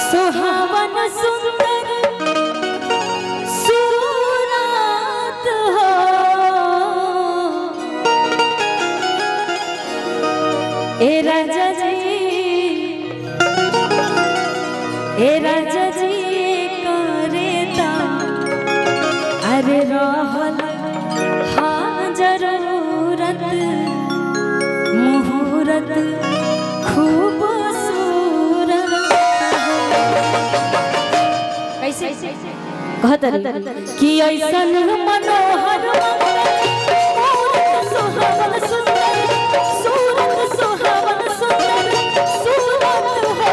सुहावन सुंदर सूरत हो, ए राजा जी करेता अरे रहल हाँ जरूरत मुहूर्त खूबसूरत कैसे कहत कि ऐसन मनोहर मूरत सुहावन सुंदर सूरत सुहावन सुंदर सूरत हो,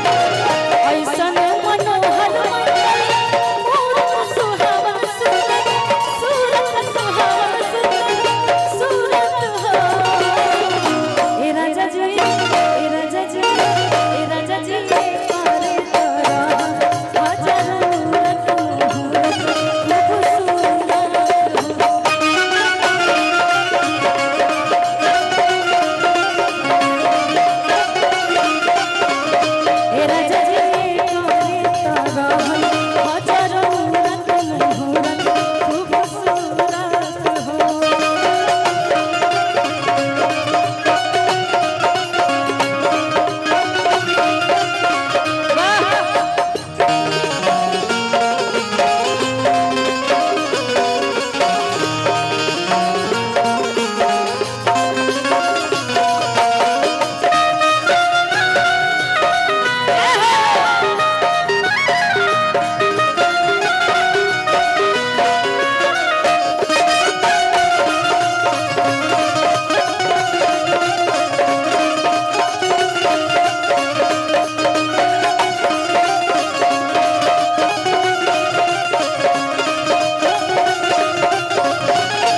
ऐसन मनोहर मूरत सुहावन सुंदर सूरत सुहावन सुंदर सूरत हो, ए राजा जी ए राजा जी ए राजा जी करे तोरा हजार मूरत मुहूर्त खूबसूरत हो, ए राजा जी करे तोरा हजार मूरत मुहूर्त खूबसूरत हो।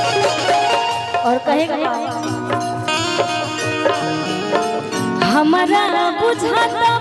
और कहेगा हमारा बुझाता